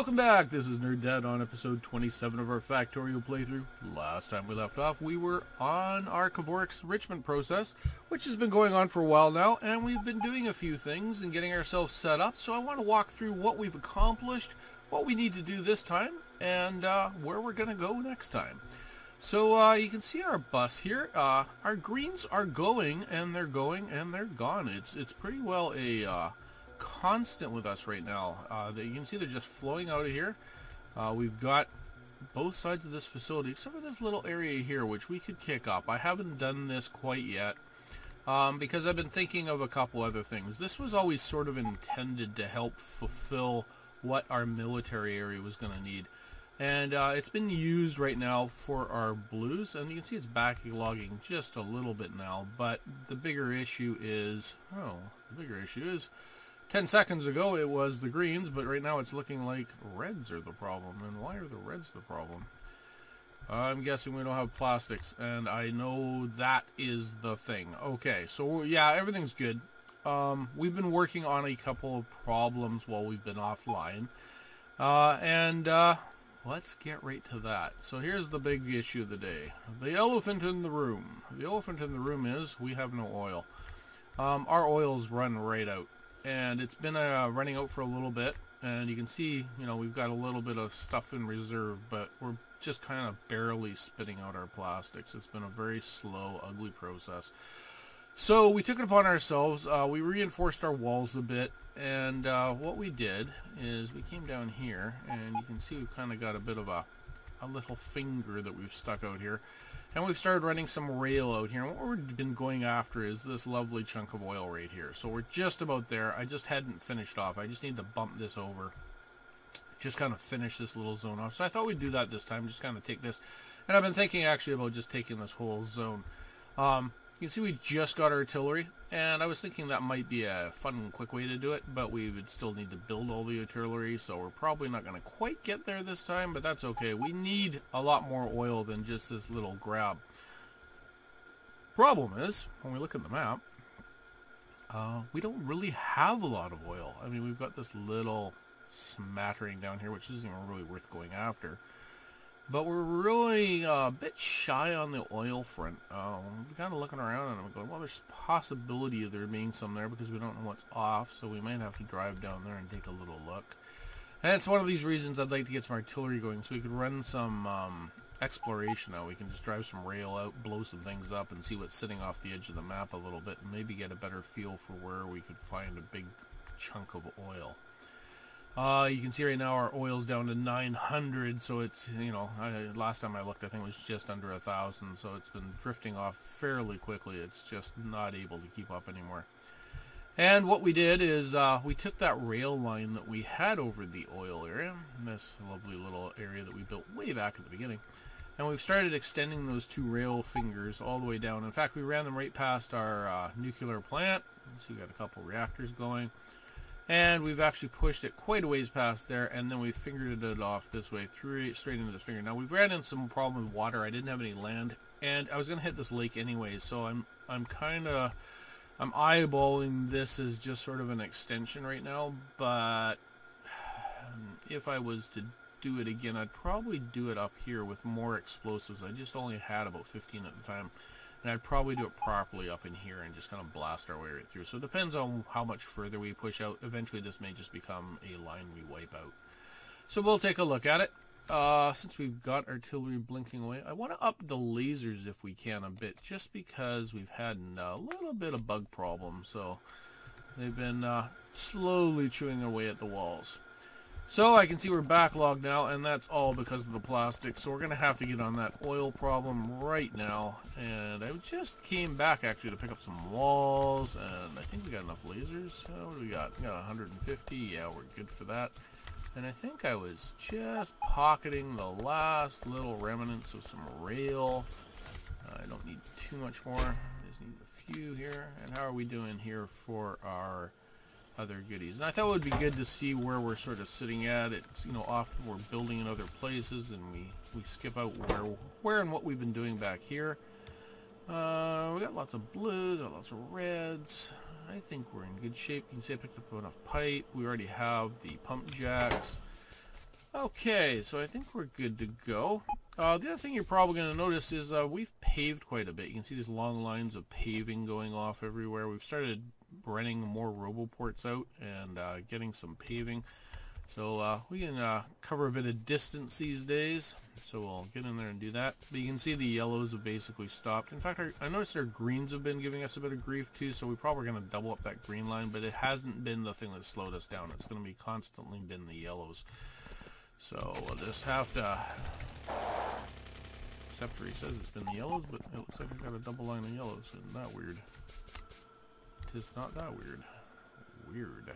Welcome back! This is Nerd Dad on episode 27 of our Factorio playthrough. Last time we left off, we were on our Kavork's enrichment process, which has been going on for a while now, and we've been doing a few things and getting ourselves set up, so I want to walk through what we've accomplished, what we need to do this time, and where we're going to go next time. So you can see our bus here. Our greens are going, and they're gone. It's pretty well a constant with us right now. You can see they're just flowing out of here. We've got both sides of this facility except for this little area here, which we could kick up. I haven't done this quite yet because I've been thinking of a couple other things. This was always sort of intended to help fulfill what our military area was going to need, and it's been used right now for our blues, and you can see it's backlogging just a little bit now. But the bigger issue is 10 seconds ago it was the greens, but right now it's looking like reds are the problem. And why are the reds the problem? I'm guessing we don't have plastics, and I know that is the thing. Okay, so yeah, everything's good. We've been working on a couple of problems while we've been offline, and let's get right to that. So here's the big issue of the day. The elephant in the room. The elephant in the room is we have no oil. Our oil's run right out. And it's been running out for a little bit, and you can see, we've got a little bit of stuff in reserve, but we're just kind of barely spitting out our plastics. It's been a very slow, ugly process. So we took it upon ourselves. We reinforced our walls a bit, and what we did is we came down here, and you can see we've kind of got a bit of a little finger that we've stuck out here. And we've started running some rail out here. And what we've been going after is this lovely chunk of oil right here. So we're just about there. I just hadn't finished off. I just need to bump this over. Just kind of finish this little zone off. So I thought we'd do that this time. Just kind of take this. And I've been thinking actually about just taking this whole zone. You can see we just got artillery. And I was thinking that might be a fun and quick way to do it. But we would still need to build all the artillery. So we're probably not going to quite get there this time. But that's okay. We need a lot more oil than just this little grab. Problem is, when we look at the map, we don't really have a lot of oil. I mean, we've got this little smattering down here, which isn't even really worth going after. But we're really a bit shy on the oil front. We're kind of looking around and I'm going, well, there's a possibility of there being some there because we don't know what's off, so we might have to drive down there and take a little look. And it's one of these reasons I'd like to get some artillery going so we could run some exploration out. We can just drive some rail out, blow some things up, and see what's sitting off the edge of the map a little bit, and maybe get a better feel for where we could find a big chunk of oil. You can see right now our oil's down to 900, so it's, last time I looked I think it was just under 1,000, so it's been drifting off fairly quickly. It's just not able to keep up anymore. And what we did is we took that rail line that we had over the oil area, this lovely little area that we built way back at the beginning, and we've started extending those two rail fingers all the way down. In fact, we ran them right past our nuclear plant. So we've got a couple reactors going. And we've actually pushed it quite a ways past there, and then we fingered it off this way, straight into this finger. Now, we've ran into some problem with water. I didn't have any land, and I was going to hit this lake anyways, so I'm eyeballing this as just sort of an extension right now, but if I was to do it again, I'd probably do it up here with more explosives. I just only had about 15 at the time. And I'd probably do it properly up in here and just kind of blast our way right through. So it depends on how much further we push out. Eventually this may just become a line we wipe out. So we'll take a look at it. Since we've got artillery blinking away, I want to up the lasers if we can a bit, just because we've had a little bit of bug problems. So they've been slowly chewing away at the walls. So I can see we're backlogged now, and that's all because of the plastic. So we're going to have to get on that oil problem right now. And I just came back actually to pick up some walls, and I think we got enough lasers. What do we got? We got 150. Yeah, we're good for that. And I think I was just pocketing the last little remnants of some rail. I don't need too much more. I just need a few here. And how are we doing here for our other goodies? And I thought it would be good to see where we're sort of sitting at. It's, often we're building in other places and we skip out where and what we've been doing back here. We got lots of blues, got lots of reds. I think we're in good shape. You can see I picked up enough pipe. We already have the pump jacks. Okay, so I think we're good to go. The other thing you're probably going to notice is we've paved quite a bit. You can see these long lines of paving going off everywhere. We've started renting more roboports out and getting some paving. So we can cover a bit of distance these days. So we'll get in there and do that. But you can see the yellows have basically stopped. In fact, I noticed our greens have been giving us a bit of grief too. So we're probably going to double up that green line. But it hasn't been the thing that slowed us down. It's going to be constantly been the yellows. So we'll just have to, except for he says it's been the yellows, but it looks like I got a double line of yellows. Isn't that weird? Tis not that weird. Weird.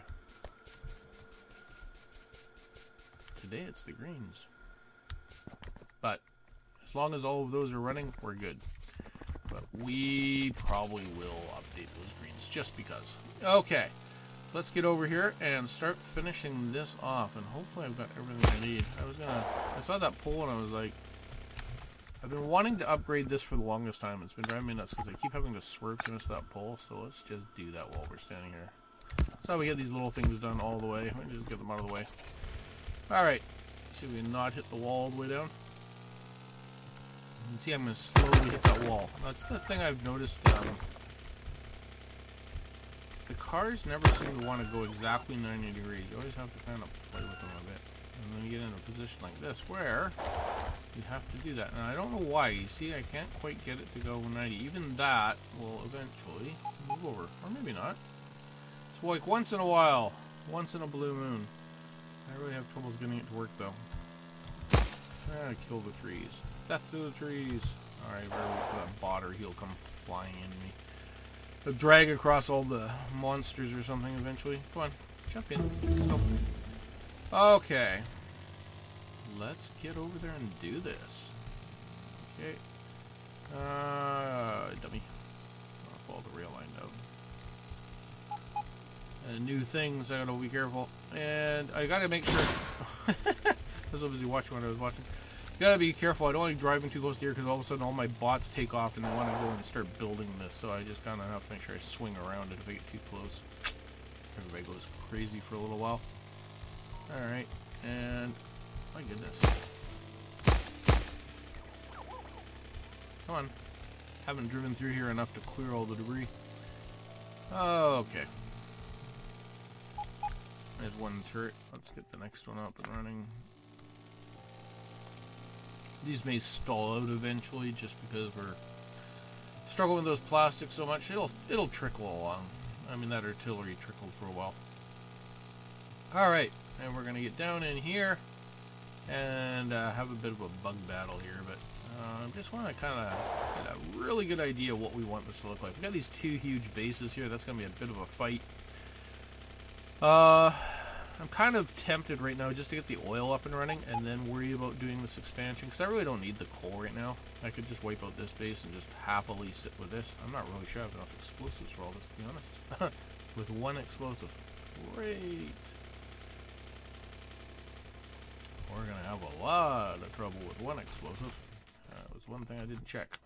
Today it's the greens. But as long as all of those are running, we're good. But we probably will update those greens just because. Okay. Let's get over here and start finishing this off, and hopefully I've got everything I need. I saw that pole and I was like, I've been wanting to upgrade this for the longest time. It's been driving me nuts because I keep having to swerve to miss that pole, so let's just do that while we're standing here. That's how we get these little things done all the way. Let me just get them out of the way. Alright, see if we can not hit the wall all the way down. You can see I'm going to slowly hit that wall. That's the thing I've noticed. The cars never seem to want to go exactly 90 degrees. You always have to kind of play with them a bit. And then you get in a position like this where you have to do that. And I don't know why. You see, I can't quite get it to go 90. Even that will eventually move over. Or maybe not. It's like once in a while. Once in a blue moon. I really have trouble getting it to work though. Kill the trees. Death to the trees. Alright, better wait for that bot or he'll come flying into me. A drag across all the monsters or something eventually. Come on, jump in. Let's go. Okay. Let's get over there and do this. Okay. Dummy. I'll follow the rail line down. New things, I gotta be careful. And I gotta make sure... I was so busy watching what I was watching. Gotta be careful. I don't like driving too close to here because all of a sudden all my bots take off and they want to go and start building this. So I just kind of have to make sure I swing around it if I get too close. Everybody goes crazy for a little while. Alright, and my goodness. Come on. Haven't driven through here enough to clear all the debris. Okay. There's one turret. Let's get the next one up and running. These may stall out eventually just because we're struggling with those plastics so much. It'll trickle along. I mean, that artillery trickled for a while. Alright, and we're going to get down in here and have a bit of a bug battle here, but I just want to kind of get a really good idea of what we want this to look like. We've got these two huge bases here. That's going to be a bit of a fight. I'm kind of tempted right now just to get the oil up and running and then worry about doing this expansion because I really don't need the coal right now. I could just wipe out this base and just happily sit with this. I'm not really sure I have enough explosives for all this, to be honest. With one explosive. Great. We're going to have a lot of trouble with one explosive. That was one thing I didn't check.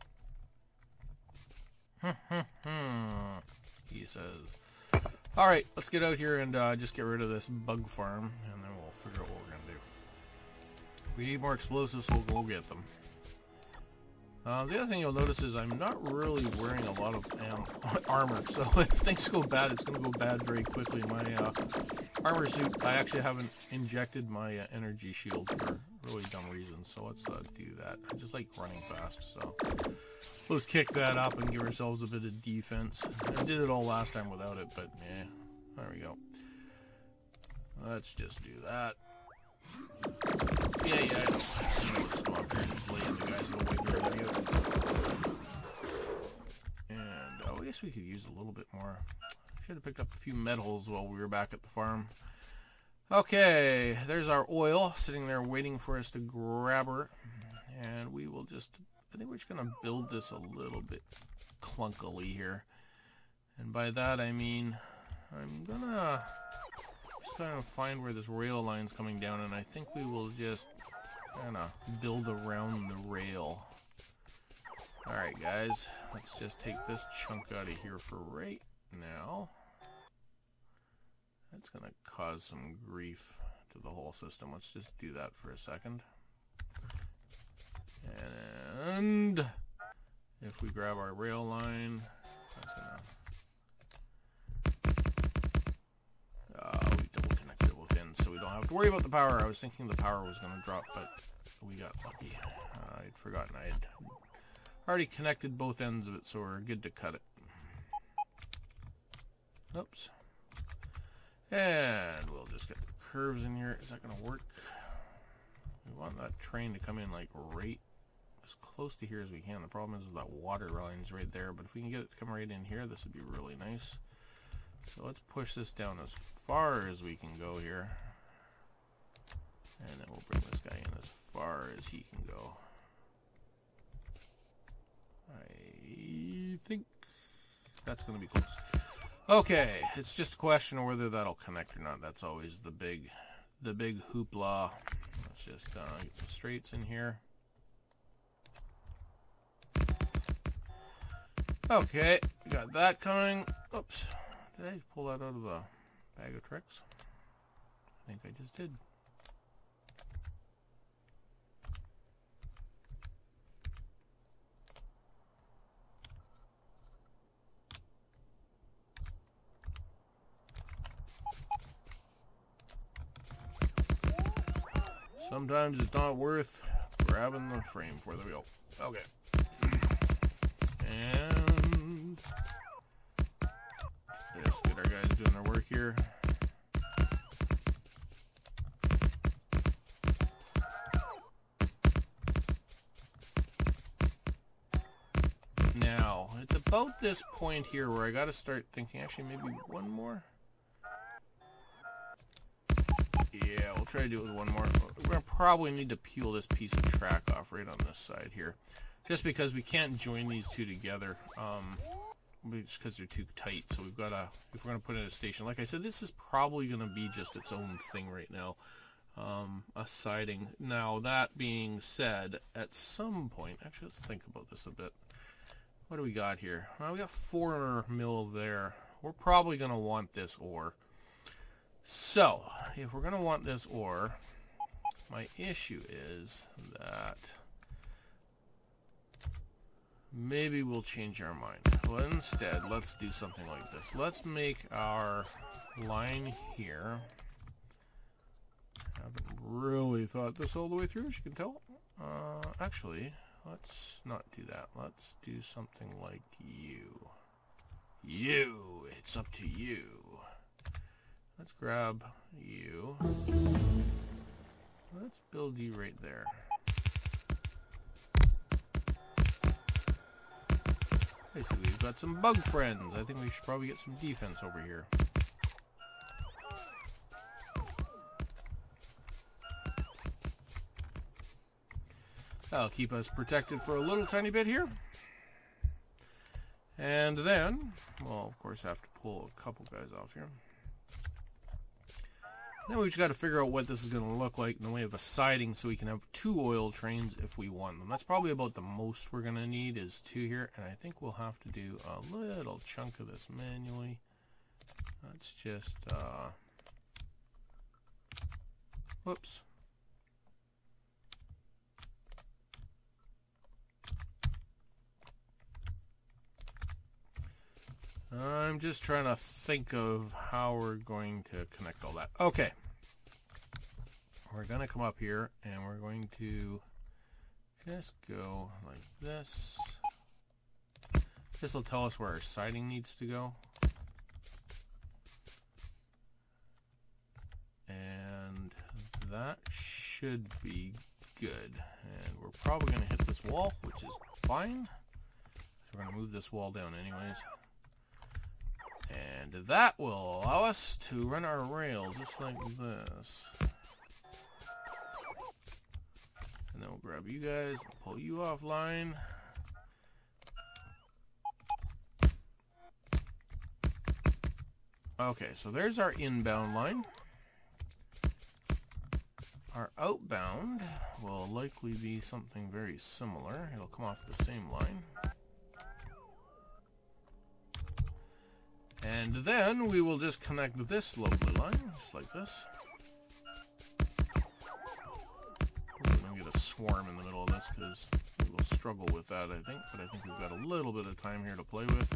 He says... Alright, let's get out here and just get rid of this bug farm, and then we'll figure out what we're going to do. If we need more explosives, we'll go get them. The other thing you'll notice is I'm not really wearing a lot of armor, so if things go bad, it's going to go bad very quickly. My armor suit, I actually haven't injected my energy shield for really dumb reasons, so let's do that. I just like running fast, so... Let's kick that up and give ourselves a bit of defense. I did it all last time without it, but yeah, there we go. Let's just do that. Yeah, I know. Just go up here and just lay in the guys a little bit here. And I guess we could use a little bit more. Should have picked up a few metals while we were back at the farm. Okay, there's our oil sitting there waiting for us to grab her. And we will just... I think we're just going to build this a little bit clunkily here. And by that I mean I'm going to just kind of find where this rail line's coming down, and I think we will just kind of build around the rail. Alright guys, let's just take this chunk out of here for right now. That's going to cause some grief to the whole system. Let's just do that for a second. And if we grab our rail line, that's gonna... we double connected it both ends, so we don't have to worry about the power. I was thinking the power was gonna drop, but we got lucky. I'd forgotten I had already connected both ends of it, so we're good to cut it. Oops. And we'll just get the curves in here. Is that going to work? We want that train to come in like right as close to here as we can. The problem is that water line's right there, but if we can get it to come right in here, this would be really nice. So let's push this down as far as we can go here. And then we'll bring this guy in as far as he can go. I think that's going to be close. Okay, it's just a question of whether that'll connect or not. That's always the big hoopla. Let's just get some straights in here. Okay, we got that coming. Oops, did I pull that out of the bag of tricks? I think I just did. Sometimes it's not worth grabbing the frame for the wheel. Okay. And just get our guys doing their work here. Now, it's about this point here where I got to start thinking, actually maybe one more. Yeah, we'll try to do it with one more. We're going to probably need to peel this piece of track off right on this side here. Just because we can't join these two together. Just because they're too tight. So we've got to, if we're going to put in a station. Like I said, this is probably going to be just its own thing right now. A siding. Now, that being said, at some point, actually let's think about this a bit. What do we got here? Well, we got 4 mil there. We're probably going to want this ore. So, if we're going to want this ore, my issue is that maybe we'll change our mind. Well, instead, let's do something like this. Let's make our line here. I haven't really thought this all the way through, as you can tell. Actually, let's not do that. Let's do something like you. It's up to you. Let's grab you. Let's build you right there. Basically, we've got some bug friends. I think we should probably get some defense over here. That'll keep us protected for a little tiny bit here. And then, we'll of course have to pull a couple guys off here. Then we've just got to figure out what this is going to look like in the way of a siding so we can have 2 oil trains if we want them. That's probably about the most we're going to need is 2 here. And I think we'll have to do a little chunk of this manually. Let's just, whoops. I'm just trying to think of how we're going to connect all that. Okay. We're going to come up here and we're going to just go like this. This will tell us where our siding needs to go. And that should be good. And we're probably going to hit this wall, which is fine. So we're going to move this wall down anyways. And that will allow us to run our rail just like this. And then we'll grab you guys, pull you offline. Okay, so there's our inbound line. Our outbound will likely be something very similar. It'll come off the same line. And then we will just connect this lovely line, just like this. swarm in the middle of this because we'll struggle with that, I think. But I think we've got a little bit of time here to play with.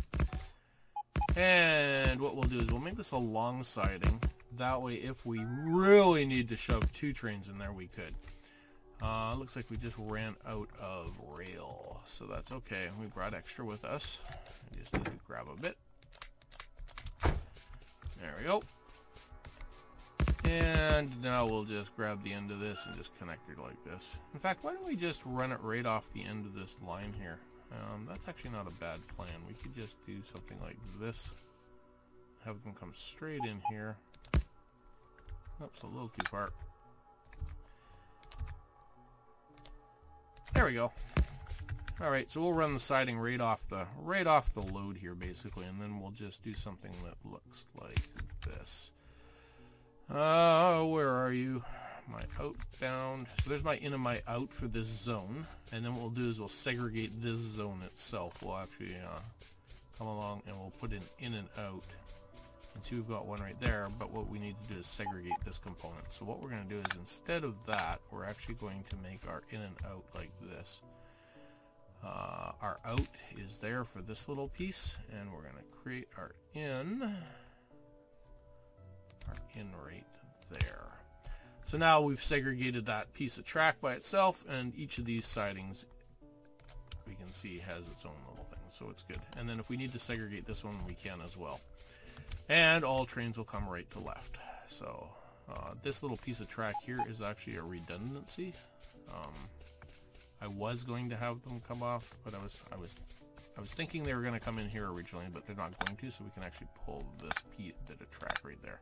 And what we'll do is we'll make this a long siding. That way, if we really need to shove 2 trains in there, we could. Looks like we just ran out of rail, so that's okay. We brought extra with us. I just need to grab a bit. There we go. And now we'll just grab the end of this and just connect it like this. In fact, why don't we just run it right off the end of this line here? That's actually not a bad plan. We could just do something like this. Have them come straight in here. Oops, a little too far. There we go. Alright, so we'll run the siding right off the load here, basically, and then we'll just do something that looks like this. Where are you? My outbound. So there's my in and my out for this zone, and then what we'll do is we'll segregate this zone itself. We'll actually come along and we'll put an in and out. And see, we've got one right there, but what we need to do is segregate this component. So what we're going to do is, instead of that, we're actually going to make our in and out like this. Our out is there for this little piece, and we're going to create our in right there. So now we've segregated that piece of track by itself, and each of these sidings we can see has its own little thing, so it's good. And then if we need to segregate this one, we can as well. And all trains will come right to left. So this little piece of track here is actually a redundancy. I was going to have them come off, but I was thinking they were going to come in here originally, but they're not going to, so we can actually pull this bit of track right there.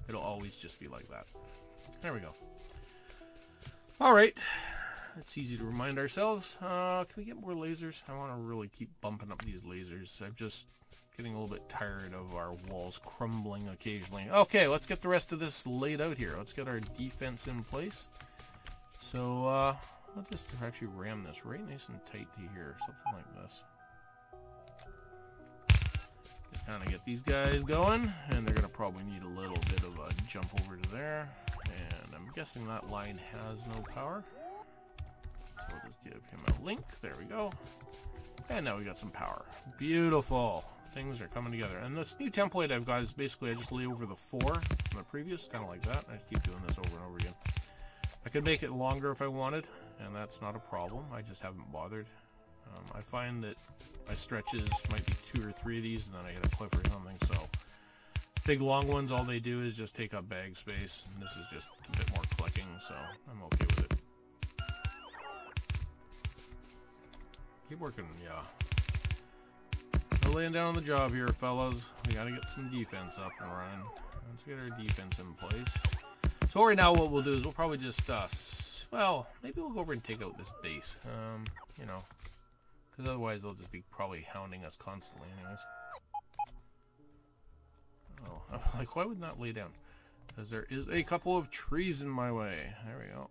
It'll always just be like that. There we go. Alright, it's easy to remind ourselves. Can we get more lasers? I want to really keep bumping up these lasers. I'm just getting a little bit tired of our walls crumbling occasionally. Okay, let's get the rest of this laid out here. Let's get our defense in place. So, I'll just actually ram this right nice and tight to here, something like this. Just kind of get these guys going, and they're going to probably need a little bit of a jump over to there. And I'm guessing that line has no power. So we'll just give him a link. There we go. And now we got some power. Beautiful. Things are coming together. And this new template I've got is basically I just lay over the 4 from the previous, kind of like that. I just keep doing this over and over again. I could make it longer if I wanted, and that's not a problem. I just haven't bothered. I find that my stretches might be 2 or 3 of these, and then I get a clip or something. So big long ones, all they do is just take up bag space, and this is just a bit more clicking, so I'm okay with it. Keep working, yeah. We're laying down on the job here, fellas. We gotta get some defense up and running. Let's get our defense in place. So right now what we'll do is we'll probably just, well, maybe we'll go over and take out this base. You know, because otherwise they'll just be probably hounding us constantly anyways. Oh, like, why would not lay down? Because there is a couple of trees in my way. There we go.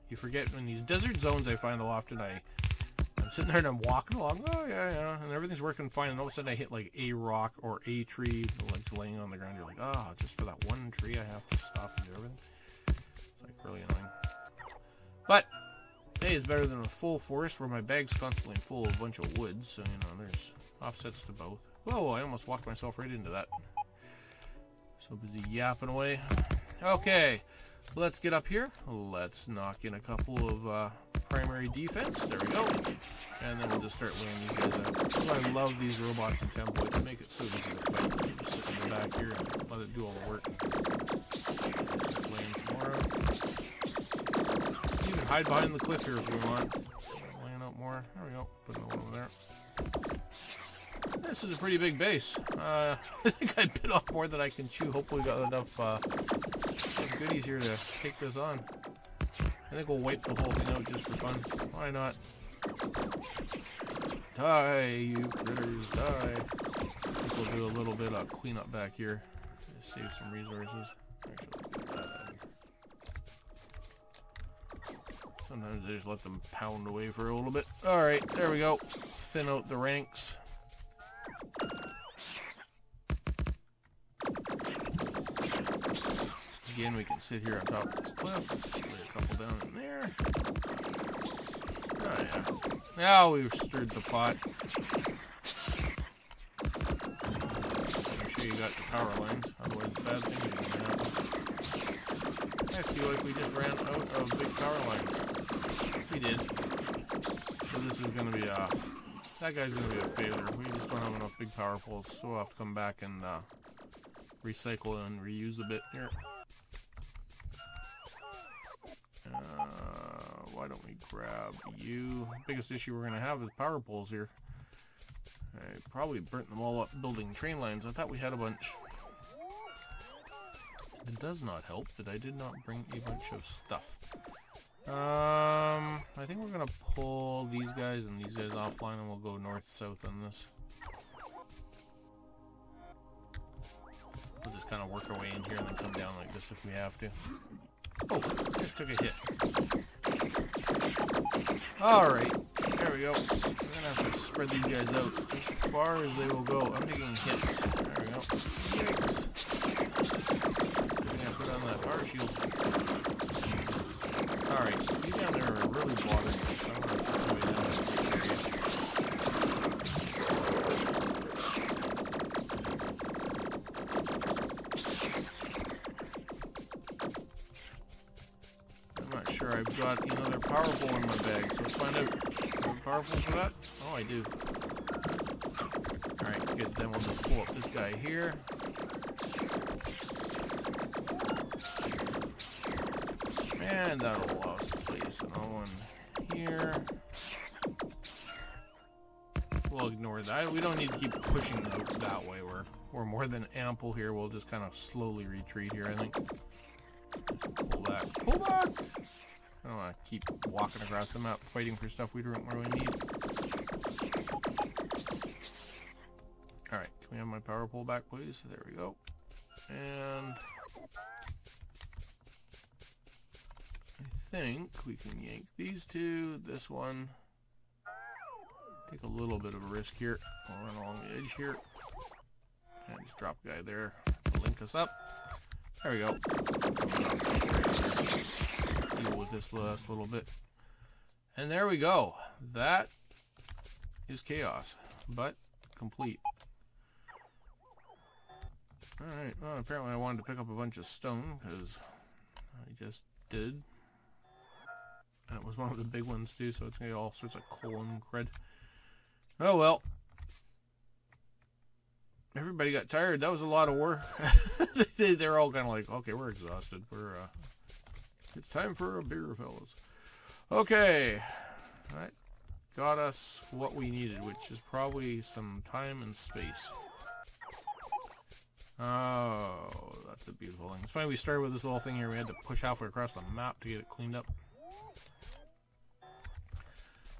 You forget, in these desert zones I find often I'm sitting there and I'm walking along, oh yeah, and everything's working fine, and all of a sudden I hit like a rock or a tree, like laying on the ground. You're like, oh, just for that one tree I have to stop and do everything. It's like really annoying. But hey, it's better than a full forest where my bag's constantly full of a bunch of wood, so you know, there's offsets to both. Whoa, I almost walked myself right into that. So busy yapping away. Okay, let's get up here. Let's knock in a couple of primary defense. There we go. And then we'll just start laying these guys out. Oh, I love these robots and templates. Make it so easy to fight. You just sit in the back here and let it do all the work. Start laying some more out. You can hide behind the cliff here if you want. Laying out more. There we go. Put another one over there. This is a pretty big base. I think I bit off more than I can chew. Hopefully we got enough goodies here to take this on. I think we'll wipe the whole thing out just for fun. Why not? Die, you critters, die. I think we'll do a little bit of cleanup back here. Just save some resources. Actually, let's get that out. Sometimes I just let them pound away for a little bit. Alright, there we go. Thin out the ranks. Again, we can sit here on top of this cliff. Let's lay a couple down in there. Oh yeah. Now we've stirred the pot. Make sure you got the power lines, otherwise bad things are going to happen. I feel like we just ran out of big power lines. We did. So this is going to be a... That guy's going to be a failure. We just don't have enough big power poles, so we'll have to come back and recycle and reuse a bit here. Why don't we grab you? Biggest issue we're going to have is power poles here. I probably burnt them all up building train lines. I thought we had a bunch. It does not help that I did not bring a bunch of stuff. I think we're going to pull these guys and these guys offline and we'll go north-south on this. We'll just kind of work our way in here and then come down like this if we have to. Oh, just took a hit. Alright, there we go. We're gonna have to spread these guys out as far as they will go. I'm taking hits. There we go. Yikes. I'm gonna put on that power shield. Alright, these down there are really bothering me, so I'm gonna put somebody down there. I've got another power pole in my bag, so let's find out. Do I have a power pole for that? Oh, I do. Alright, good. Then we'll just pull up this guy here. And that'll allow us to place another one here. We'll ignore that. We don't need to keep pushing that way. We're more than ample here. We'll just kind of slowly retreat here, I think. Pull back. Pull back! I don't want to keep walking across the map fighting for stuff we don't really need. Alright, can we have my power pole back, please? There we go. And I think we can yank these two, this one. Take a little bit of a risk here. We'll run along the edge here. And just drop a guy there to link us up. There we go. Deal with this last little bit. And there we go. That is chaos, but complete. Alright, well apparently I wanted to pick up a bunch of stone, because I just did. And it was one of the big ones too, so it's going to get all sorts of coal and crud. Oh well. Everybody got tired. That was a lot of work. They're all kind of like, okay, we're exhausted. It's time for a beer, fellas. Okay. That got us what we needed, which is probably some time and space. Oh, that's a beautiful thing. It's funny we started with this little thing here. We had to push halfway across the map to get it cleaned up.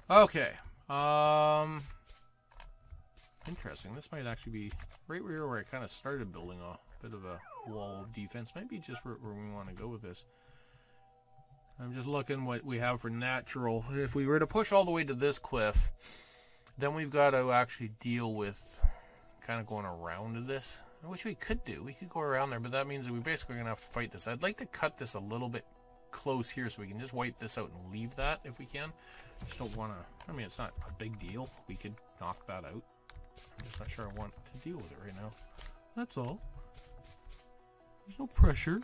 Okay. Interesting. This might actually be right where I kind of started building a bit of a wall of defense. Maybe just where we want to go with this. I'm just looking what we have for natural. If we were to push all the way to this cliff, then we've got to actually deal with kind of going around this, which we could do. We could go around there, but that means that we're basically going to have to fight this. I'd like to cut this a little bit close here so we can just wipe this out and leave that if we can. Just don't want to, I mean, it's not a big deal. We could knock that out. I'm just not sure I want to deal with it right now. That's all. There's no pressure.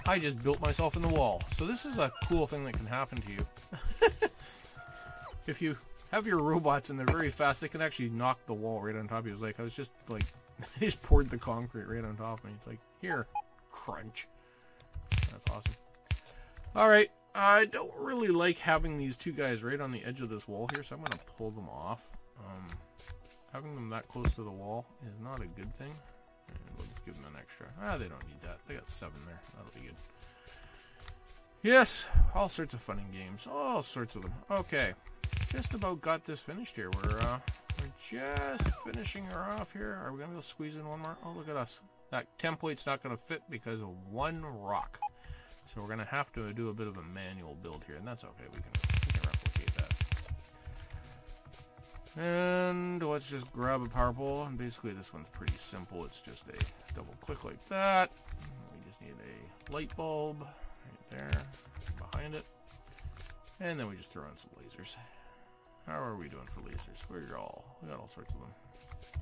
I just built myself in the wall. So this is a cool thing that can happen to you. If you have your robots and they're very fast, they can actually knock the wall right on top of you. It's like, I was just like, they just poured the concrete right on top of me. It's like, here, crunch. That's awesome. Alright, I don't really like having these two guys right on the edge of this wall here, so I'm going to pull them off. Having them that close to the wall is not a good thing. And we'll just give them an extra. They don't need that. They got 7 there. That'll be good. Yes, all sorts of fun and games. All sorts of them. Okay, just about got this finished here. We're just finishing her off here. Are we going to be able to squeeze in one more? Oh, look at us. That template's not going to fit because of one rock. So we're going to have to do a bit of a manual build here, and that's okay. We can replicate that. And let's just grab a power pole, and basically this one's pretty simple. It's just a double click like that. We just need a light bulb right there, behind it. And then we just throw in some lasers. How are we doing for lasers? We got all sorts of them. I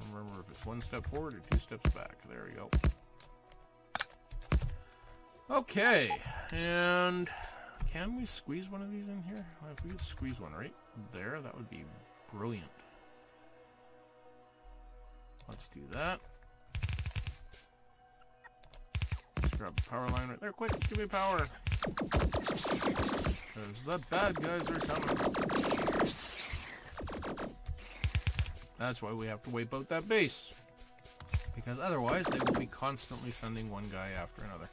don't remember if it's 1 step forward or 2 steps back. There we go. Okay, and can we squeeze one of these in here? Well, if we could squeeze one right there, that would be brilliant. Let's do that. Just grab the power line right there. Quick, give me power. Because the bad guys are coming. That's why we have to wipe out that base. Because otherwise they will be constantly sending one guy after another.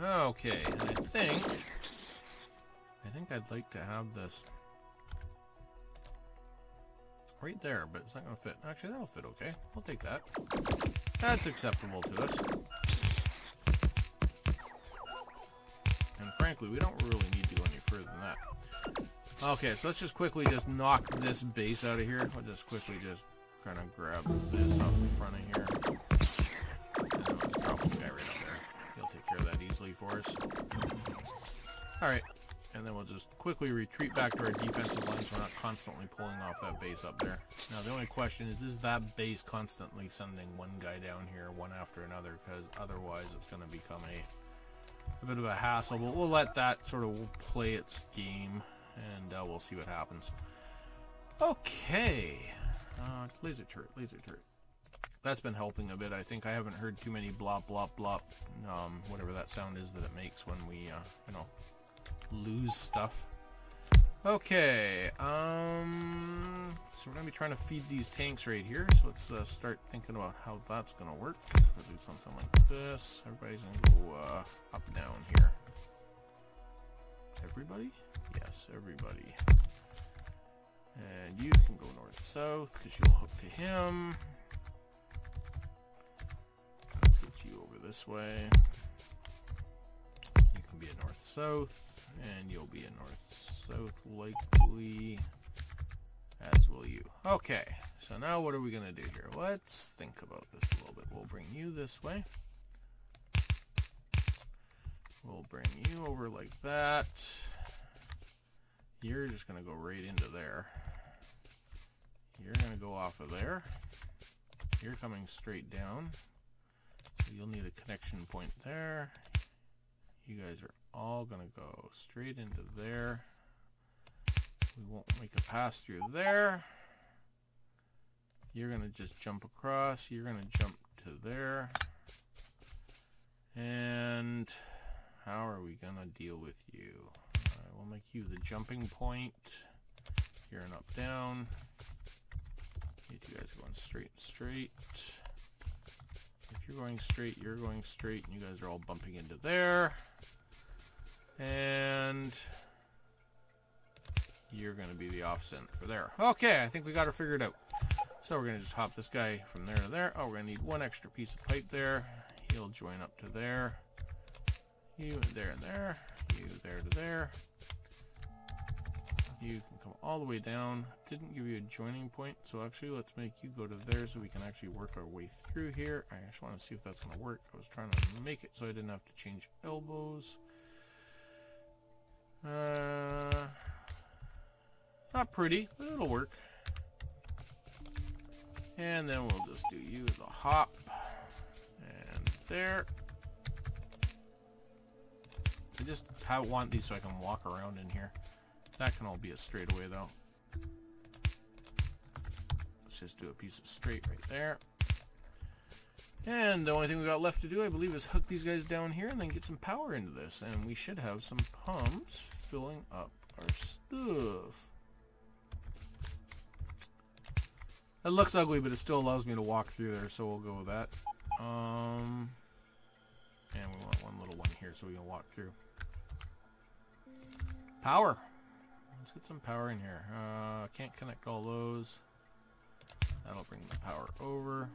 Okay, and I think I'd like to have this right there, but it's not going to fit. Actually, that'll fit okay. We'll take that. That's acceptable to us. And frankly, we don't really need to go any further than that. Okay, so let's just quickly just knock this base out of here. We'll just quickly just kind of grab this off the front of here. And then let's drop the guy right up there. He'll take care of that easily for us. Alright. And then we'll just quickly retreat back to our defensive line so we're not constantly pulling off that base up there. Now, the only question is that base constantly sending one guy down here, one after another? Because otherwise it's going to become a bit of a hassle. But we'll let that sort of play its game, and we'll see what happens. Okay. Laser turret, laser turret. That's been helping a bit. I think I haven't heard too many blop, blop, blop, whatever that sound is that it makes when we, you know, lose stuff. Okay, so we're gonna be trying to feed these tanks right here, so let's start thinking about how that's gonna work. We'll do something like this. Everybody's gonna go up and down here. Everybody? Yes, everybody. And you can go north-south because you'll hook to him. Let's get you over this way. You can be a north-south. And you'll be a north-south likely, as will you. Okay, so now what are we going to do here? Let's think about this a little bit. We'll bring you this way. We'll bring you over like that. You're just going to go right into there. You're going to go off of there. You're coming straight down. So you'll need a connection point there. You guys are all going to go straight into there. We won't make a pass through there. You're going to just jump across. You're going to jump to there. And how are we going to deal with you? Alright, we'll make you the jumping point. You're an up down. You guys are going straight, straight. If you're going straight, you're going straight, and you guys are all bumping into there. And you're going to be the offset for there. Okay, I think we got her figured out. So we're going to just hop this guy from there to there. Oh, we're going to need one extra piece of pipe there. He'll join up to there. You there and there. You there to there. You can come all the way down. Didn't give you a joining point, so actually let's make you go to there so we can actually work our way through here. I just want to see if that's going to work. I was trying to make it so I didn't have to change elbows. Not pretty, but it'll work. And then we'll just do you as a hop. And there. I just want these so I can walk around in here. That can all be a straightaway though. Let's just do a piece of straight right there. And the only thing we got left to do, I believe, is hook these guys down here and then get some power into this. And we should have some pumps filling up our stuff. That looks ugly, but it still allows me to walk through there, so we'll go with that. And we want one little one here so we can walk through. Power. Let's get some power in here. Can't connect all those. That'll bring the power over.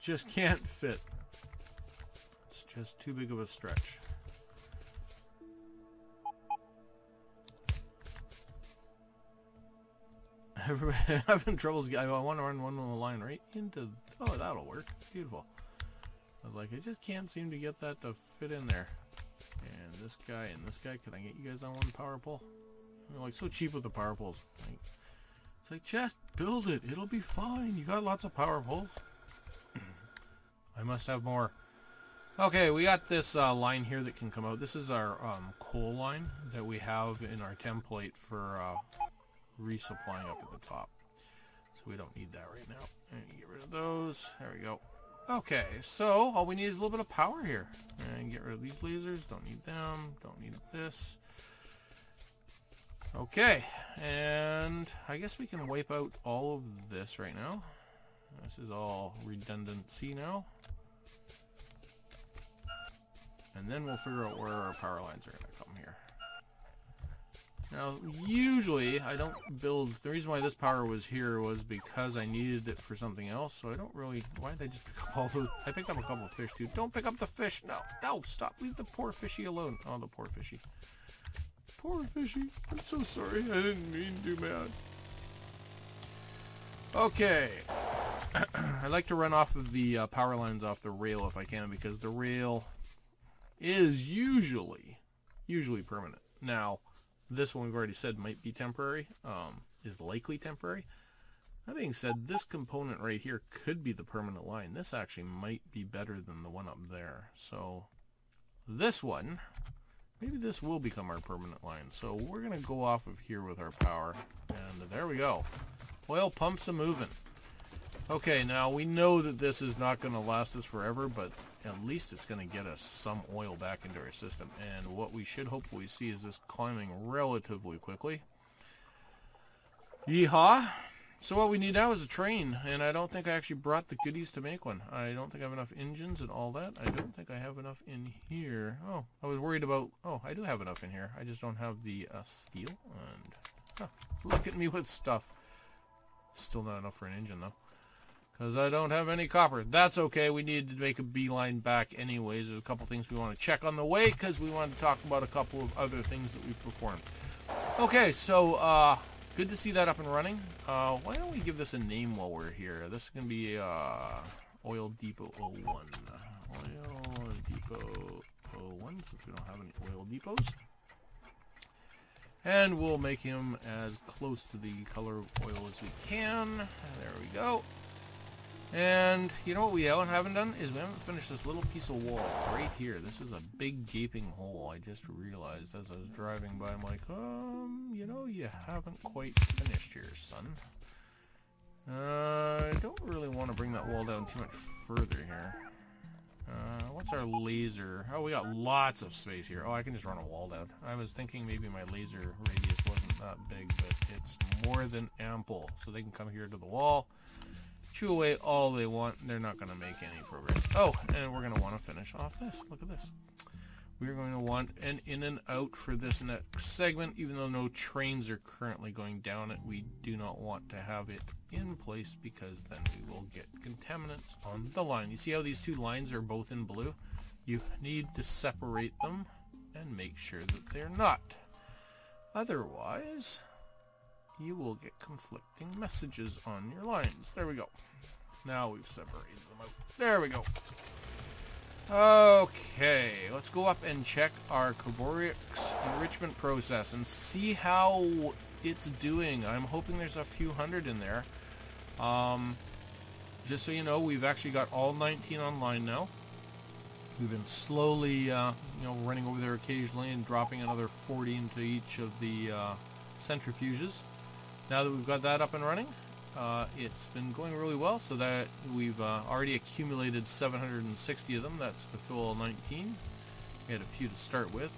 just can't fit. It's just too big of a stretch. Everybody having troubles. I want to run one on the line right into. Oh, that'll work. Beautiful. But like, I just can't seem to get that to fit in there. And this guy and this guy. Can I get you guys on one power pole? You're like so cheap with the power poles. Like, it's like, just build it. It'll be fine. You got lots of power poles. I must have more. Okay, we got this line here that can come out. This is our coal line that we have in our template for resupplying up at the top. So we don't need that right now. And get rid of those. There we go. Okay, so all we need is a little bit of power here. And get rid of these lasers. Don't need them. Don't need this. Okay, and I guess we can wipe out all of this right now. This is all redundancy now. And then we'll figure out where our power lines are going to come here. Now, usually I don't build... The reason why this power was here was because I needed it for something else. So I don't really... Why did I just pick up all those? I picked up a couple of fish, too. Don't pick up the fish! No! No! Stop! Leave the poor fishy alone. Oh, the poor fishy. Poor fishy. I'm so sorry. I didn't mean to do bad. Okay. I like to run off of the power lines off the rail if I can, because the rail is usually permanent. Now, this one we've already said might be temporary, is likely temporary. That being said, this component right here could be the permanent line. This actually might be better than the one up there. So, this one, maybe this will become our permanent line. So, we're going to go off of here with our power. And there we go. Oil pumps are moving. Okay, now we know that this is not going to last us forever, but at least it's going to get us some oil back into our system. And what we should hopefully see is this climbing relatively quickly. Yeehaw! So what we need now is a train, and I don't think I actually brought the goodies to make one. I don't think I have enough engines and all that. I don't think I have enough in here. Oh, I was worried about... Oh, I do have enough in here. I just don't have the steel. And look at me with stuff. Still not enough for an engine, though. Because I don't have any copper. That's okay. We need to make a beeline back anyways. There's a couple things we want to check on the way, because we want to talk about a couple of other things that we've performed. Okay, so good to see that up and running. Why don't we give this a name while we're here? This is going to be Oil Depot 01. Oil Depot 01, since we don't have any oil depots. And we'll make him as close to the color of oil as we can. There we go. And you know what we haven't done is we haven't finished this little piece of wall right here. This is a big gaping hole. I just realized as I was driving by. I'm like, you know, you haven't quite finished here, son. I don't really want to bring that wall down too much further here. What's our laser? Oh, we got lots of space here. Oh, I can just run a wall down. I was thinking maybe my laser radius wasn't that big, but it's more than ample. So they can come here to the wall, chew away all they want. They're not going to make any progress. Oh, and we're going to want to finish off this. Look at this. We're going to want an in and out for this next segment. Even though no trains are currently going down it, we do not want to have it in place because then we will get contaminants on the line. You see how these two lines are both in blue? You need to separate them and make sure that they're not. Otherwise, you will get conflicting messages on your lines. There we go. Now we've separated them out. There we go. Okay, let's go up and check our Cavorix enrichment process and see how it's doing. I'm hoping there's a few hundred in there. Just so you know, we've actually got all 19 online now. We've been slowly, running over there occasionally and dropping another 40 into each of the centrifuges. Now that we've got that up and running, it's been going really well, so that we've already accumulated 760 of them. That's to fill all 19. We had a few to start with.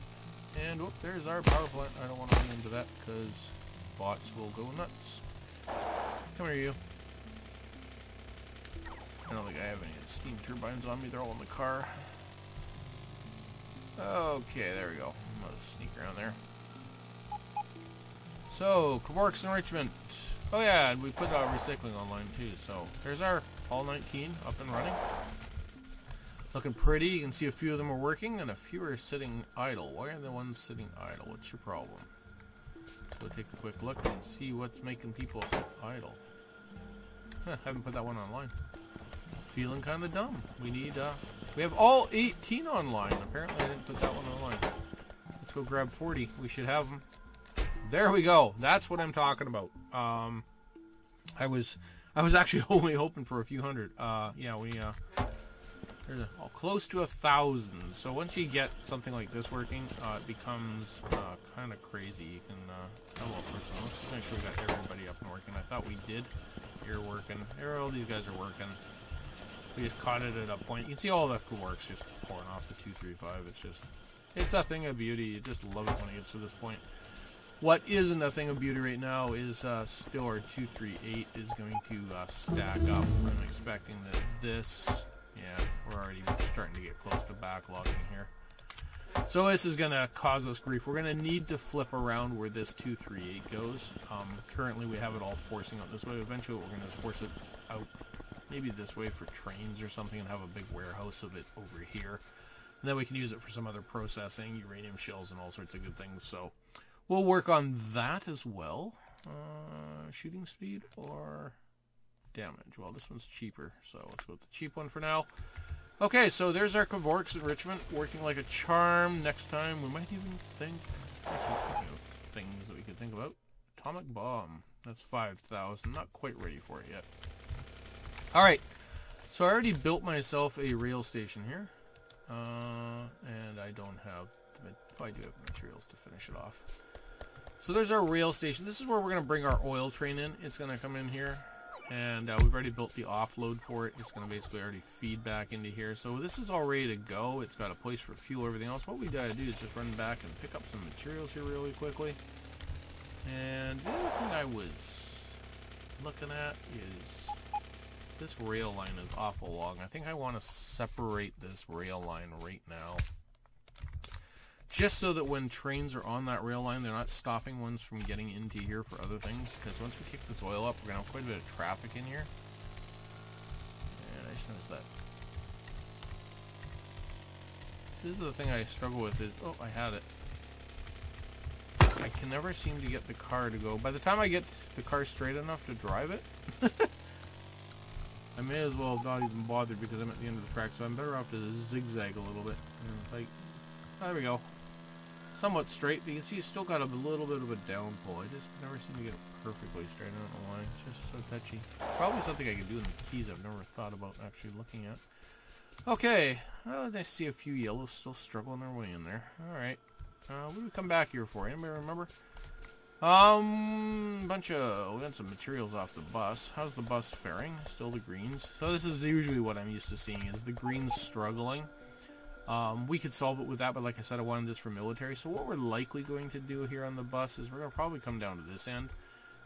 And, oh, there's our power plant. I don't want to run into that because bots will go nuts. Come here, you. I don't think I have any steam turbines on me. They're all in the car. Okay, there we go. I'm going to sneak around there. So, Cavorix enrichment. Oh yeah, and we put recycling online too. So there's our all 19 up and running. Looking pretty. You can see a few of them are working and a few are sitting idle. Why are the ones sitting idle? What's your problem? Go take a quick look and see what's making people sit idle. Huh, haven't put that one online. Feeling kind of dumb. We have all 18 online. Apparently I didn't put that one online. Let's go grab 40. We should have them. There we go. That's what I'm talking about. I was actually only hoping for a few hundred. Yeah, there's close to 1,000. So once you get something like this working, it becomes kind of crazy. You can have all sorts of. Let's just make sure we got everybody up and working. I thought we did. You're working. All these guys are working. We just caught it at a point. You can see all the work's just pouring off the 235. It's a thing of beauty. You just love it when it gets to this point. What isn't a thing of beauty right now is still our 238 is going to stack up. I'm expecting that this, yeah, we're already starting to get close to backlogging here. So this is going to cause us grief. We're going to need to flip around where this 238 goes. Currently we have it all forcing out this way. Eventually we're going to force it out maybe this way for trains or something and have a big warehouse of it over here. And then we can use it for some other processing, uranium shells and all sorts of good things. So we'll work on that as well. Shooting speed or damage? Well, this one's cheaper, so let's go with the cheap one for now. Okay, so there's our Kevork's enrichment working like a charm. Next time we might even think, actually speaking of things that we could think about, atomic bomb. That's 5,000. Not quite ready for it yet. Alright, so I already built myself a rail station here. And I don't have, I do have materials to finish it off. So there's our rail station. This is where we're going to bring our oil train in. It's going to come in here. And we've already built the offload for it. It's going to basically already feed back into here. So this is all ready to go. It's got a place for fuel, everything else. What we got to do is just run back and pick up some materials here really quickly. And the other thing I was looking at is this rail line is awful long. I think I want to separate this rail line right now. Just so that when trains are on that rail line, they're not stopping ones from getting into here for other things. Because once we kick this oil up, we're going to have quite a bit of traffic in here. And I just noticed that. So this is the thing I struggle with is, oh, I had it. I can never seem to get the car to go. By the time I get the car straight enough to drive it, I may as well have not even bothered because I'm at the end of the track. So I'm better off to zigzag a little bit. Like, there we go. Somewhat straight, but you can see it's still got a little bit of a down pull. I just never seem to get it perfectly straight. I don't know why. It's just so touchy. Probably something I can do in the keys I've never thought about actually looking at. Okay. Oh, I see a few yellows still struggling their way in there. Alright. What did we come back here for? Anybody remember? We got some materials off the bus. How's the bus faring? Still the greens. So this is usually what I'm used to seeing, is the greens struggling. We could solve it with that, but like I said, I wanted this for military. So what we're likely going to do here on the bus is we're going to probably come down to this end.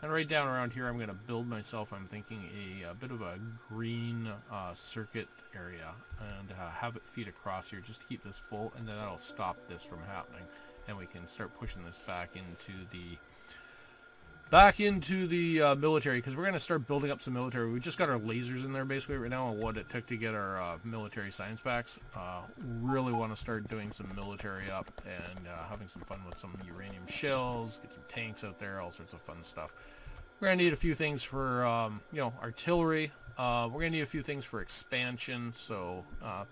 And right down around here, I'm going to build myself, I'm thinking, a bit of a green circuit area. And have it feed across here just to keep this full. And then that'll stop this from happening. And we can start pushing this back into the military, because we're going to start building up some military. We just got our lasers in there basically right now on what it took to get our military science packs. Really want to start doing some military up and having some fun with some uranium shells, get some tanks out there, all sorts of fun stuff. We're going to need a few things for, artillery. We're going to need a few things for expansion, so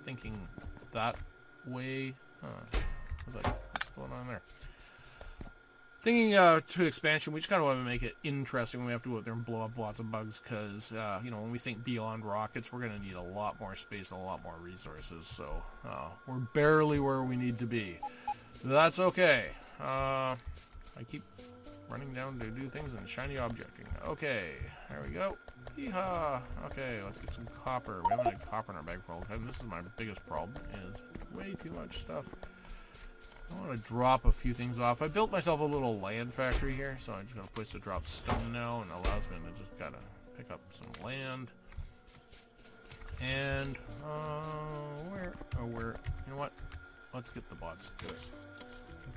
thinking that way. What's going on there? Thinking to expansion, we just kind of want to make it interesting when we have to go out there and blow up lots of bugs, because, when we think beyond rockets, we're going to need a lot more space and a lot more resources, so we're barely where we need to be. That's okay. I keep running down to do things and shiny objecting. Okay, there we go. Yeehaw! Okay, let's get some copper. We haven't had copper in our bag for a long time. This is my biggest problem, is way too much stuff. I want to drop a few things off. I built myself a little land factory here, so I just got a place to drop stone now, and it allows me to just gotta pick up some land. And where? You know what? Let's get the bots to it.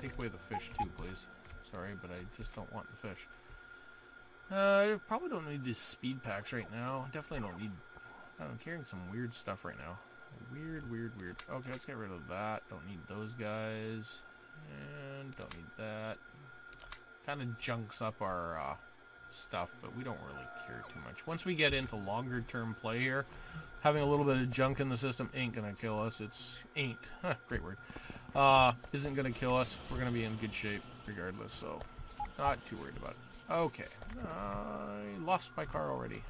Take away the fish too, please. Sorry, but I just don't want the fish. Probably don't need these speed packs right now. Definitely don't need... I'm carrying some weird stuff right now. Weird. Okay, let's get rid of that. Don't need those guys. And don't need that. Kind of junks up our stuff, but we don't really care too much. Once we get into longer term play here, having a little bit of junk in the system ain't gonna kill us. Great word. Isn't gonna kill us. We're gonna be in good shape regardless, so not too worried about it. Okay, I lost my car already.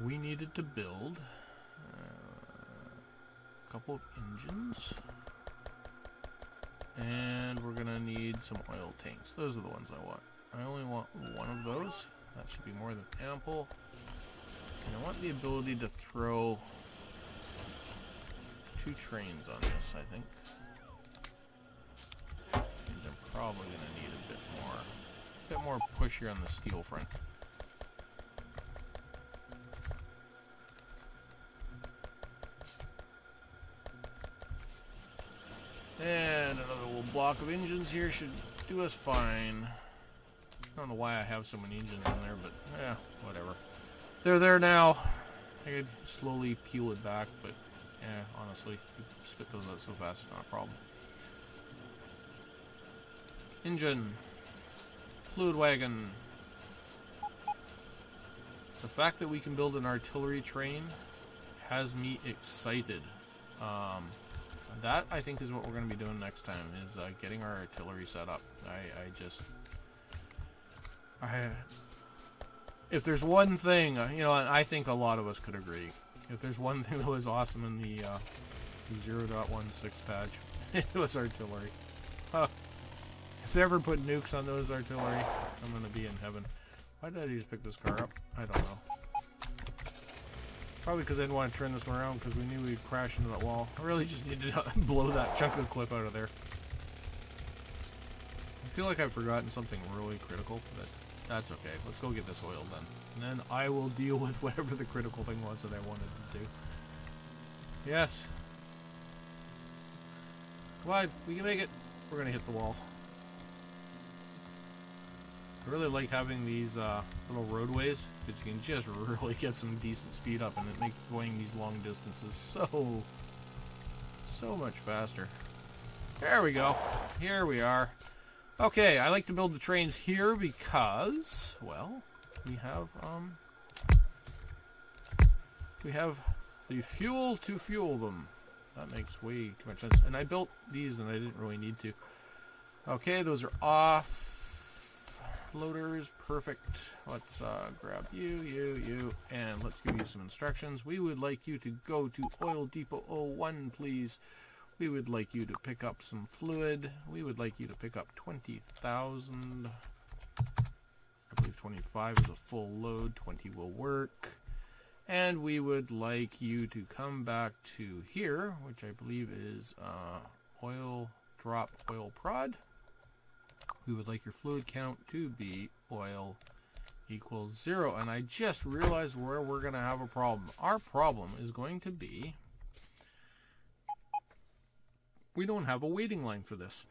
We needed to build a couple of engines. And we're gonna need some oil tanks. Those are the ones I want. I only want one of those. That should be more than ample. And I want the ability to throw 2 trains on this, I think. And I'm probably gonna need a bit more push here on the steel front. And another little block of engines here should do us fine. I don't know why I have so many engines in there, but yeah, whatever. They're there now. I could slowly peel it back, but yeah, honestly, you spit those out so fast, it's not a problem. Engine. Fluid wagon. The fact that we can build an artillery train has me excited. That, I think, is what we're going to be doing next time, is getting our artillery set up. If there's one thing, you know, and I think a lot of us could agree, if there's one thing that was awesome in the 0.16 patch, it was artillery. If they ever put nukes on those artillery, I'm going to be in heaven. Why did I just pick this car up? I don't know. Probably because I didn't want to turn this one around because we knew we'd crash into that wall. I really just needed to blow that chunk of clip out of there. I feel like I've forgotten something really critical, but that's okay. Let's go get this oil done. And then I will deal with whatever the critical thing was that I wanted to do. Yes. Come on, we can make it. We're going to hit the wall. I really like having these little roadways, because you can just really get some decent speed up, and it makes going these long distances so much faster. There we go. Here we are. Okay, I like to build the trains here because, well, we have the fuel to fuel them. That makes way too much sense. And I built these and I didn't really need to. Okay, those are off. Loaders, perfect. Let's grab you, and let's give you some instructions. We would like you to go to Oil Depot 01, please. We would like you to pick up some fluid. We would like you to pick up 20,000. I believe 25 is a full load. 20 will work. And we would like you to come back to here, which I believe is oil drop oil prod. We would like your fluid count to be oil equals 0. And I just realized where we're going to have a problem. Our problem is going to be we don't have a waiting line for this.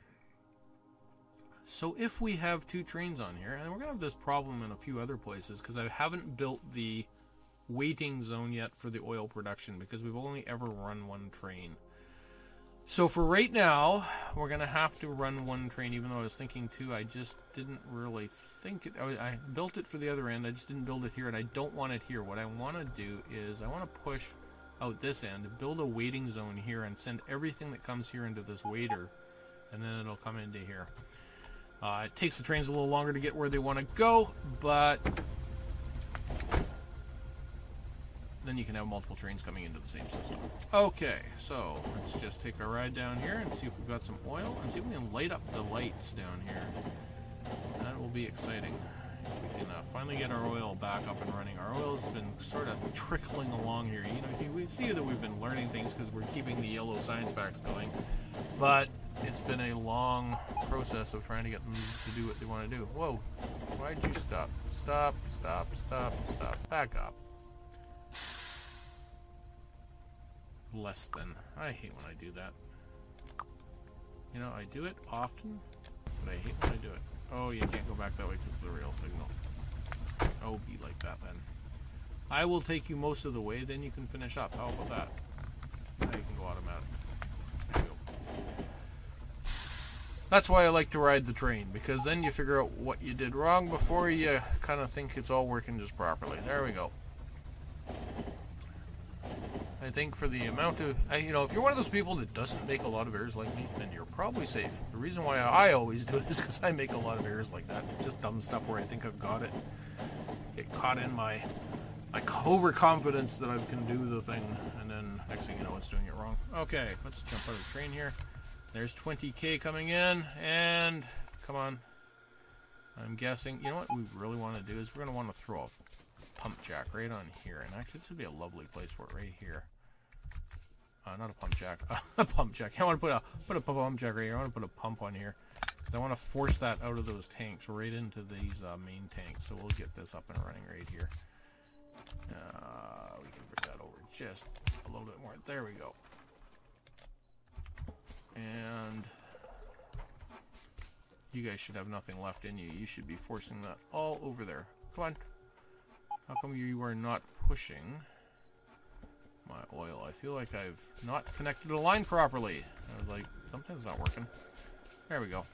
So if we have 2 trains on here, and we're going to have this problem in a few other places because I haven't built the waiting zone yet for the oil production because we've only ever run 1 train. So for right now, we're going to have to run 1 train, even though I was thinking 2. I just didn't really think it. I built it for the other end. I just didn't build it here, and I don't want it here. What I want to do is I want to push out this end, build a waiting zone here, and send everything that comes here into this waiter, and then it'll come into here. It takes the trains a little longer to get where they want to go, but then you can have multiple trains coming into the same system. Okay, so let's just take a ride down here and see if we've got some oil, and see if we can light up the lights down here. That will be exciting. We can finally get our oil back up and running. Our oil's been sort of trickling along here. You know, we see that we've been learning things because we're keeping the yellow science packs going, but it's been a long process of trying to get them to do what they want to do. Whoa, why'd you stop? Stop, stop, stop, stop. Back up. Less than. I hate when I do that. You know, I do it often, but I hate when I do it. Oh, you can't go back that way because of the rail signal. Oh, be like that then. I will take you most of the way, then you can finish up. How about that? Now you can go automatic. There you go. That's why I like to ride the train, because then you figure out what you did wrong before you kind of think it's all working just properly. There we go. I think for the amount of, you know, if you're one of those people that doesn't make a lot of errors like me, then you're probably safe. The reason why I always do it is because I make a lot of errors like that. Just dumb stuff where I think I've got it. Get caught in my overconfidence that I can do the thing, and then next thing you know, it's doing it wrong. Okay, let's jump out of the train here. There's 20K coming in, and come on. I'm guessing, you know what we really want to do is we're going to want to throw a pump jack right on here, and actually this would be a lovely place for it right here. Not a pump jack, a pump jack. I want to put a pump jack right here. I want to put a pump on here. I want to force that out of those tanks right into these main tanks. So we'll get this up and running right here. We can bring that over just a little bit more. There we go. And you guys should have nothing left in you. You should be forcing that all over there. Come on. How come you are not pushing my oil? I feel like I've not connected the line properly. I was like, something's not working. There we go.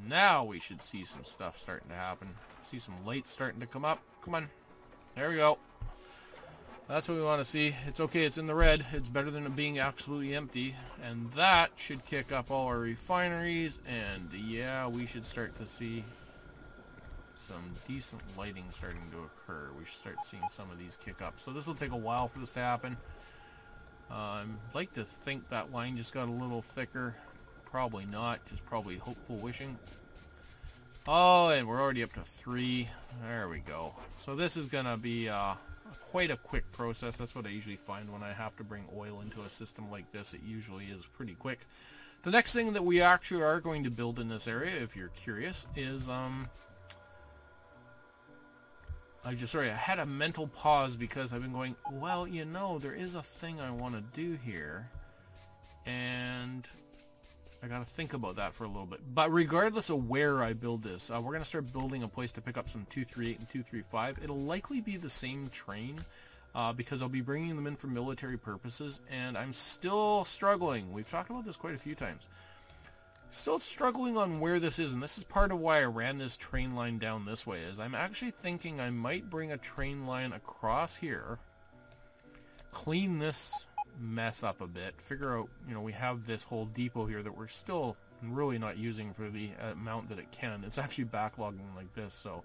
Now we should see some stuff starting to happen. See some lights starting to come up. Come on. There we go. That's what we want to see. It's okay, it's in the red. It's better than it being absolutely empty. And that should kick up all our refineries. And yeah, we should start to see some decent lighting starting to occur. We should start seeing some of these kick up. So this will take a while for this to happen. I'd like to think that line just got a little thicker. Probably not, just probably hopeful wishing. Oh, and we're already up to 3. There we go. So this is going to be quite a quick process. That's what I usually find when I have to bring oil into a system like this. It usually is pretty quick. The next thing that we actually are going to build in this area, if you're curious, is I had a mental pause because I've been going, well, you know, there is a thing I want to do here, and I got to think about that for a little bit. But regardless of where I build this, we're going to start building a place to pick up some 238 and 235. It'll likely be the same train because I'll be bringing them in for military purposes, and I'm still struggling. We've talked about this quite a few times. Still struggling on where this is, and this is part of why I ran this train line down this way, is I'm actually thinking I might bring a train line across here, clean this mess up a bit, figure out, you know, we have this whole depot here that we're still really not using for the amount that it can. It's actually backlogging like this, so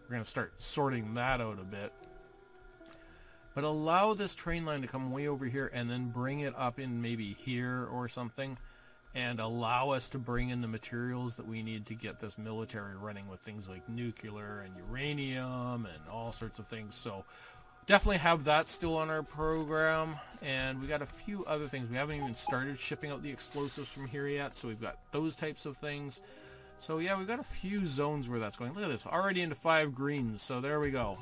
we're going to start sorting that out a bit. But allow this train line to come way over here and then bring it up in maybe here or something, and allow us to bring in the materials that we need to get this military running with things like nuclear and uranium and all sorts of things. So definitely have that still on our program, and we got a few other things. We haven't even started shipping out the explosives from here yet, so we've got those types of things. So yeah, we've got a few zones where that's going. Look at this, already into 5 greens, so there we go.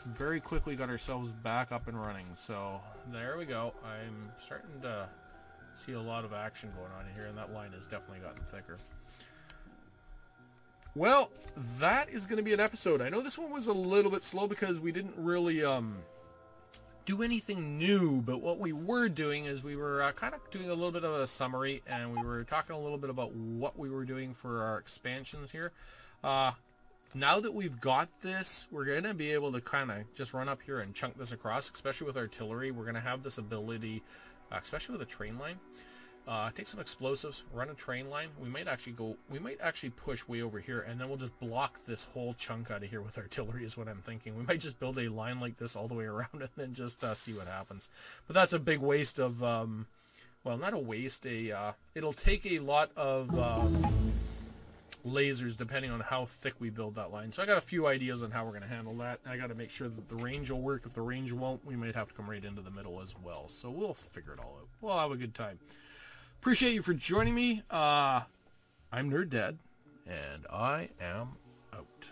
Very quickly got ourselves back up and running, so there we go. I'm starting to see a lot of action going on in here, and that line has definitely gotten thicker. Well, that is going to be an episode. I know this one was a little bit slow because we didn't really do anything new, but what we were doing is we were kind of doing a little bit of a summary, and we were talking a little bit about what we were doing for our expansions here. Now that we've got this, we're going to be able to kind of just run up here and chunk this across, especially with artillery. We're going to have this ability, especially with a train line. Take some explosives, run a train line. We might actually push way over here, and then we'll just block this whole chunk out of here with artillery is what I'm thinking. We might just build a line like this all the way around and then just see what happens. But that's a big waste of, well, not a waste, it'll take a lot of lasers depending on how thick we build that line. So I got a few ideas on how we're going to handle that. I got to make sure that the range will work. If the range won't, we might have to come right into the middle as well. So we'll figure it all out. We'll have a good time. Appreciate you for joining me. I'm Nerd Dad, and I am out.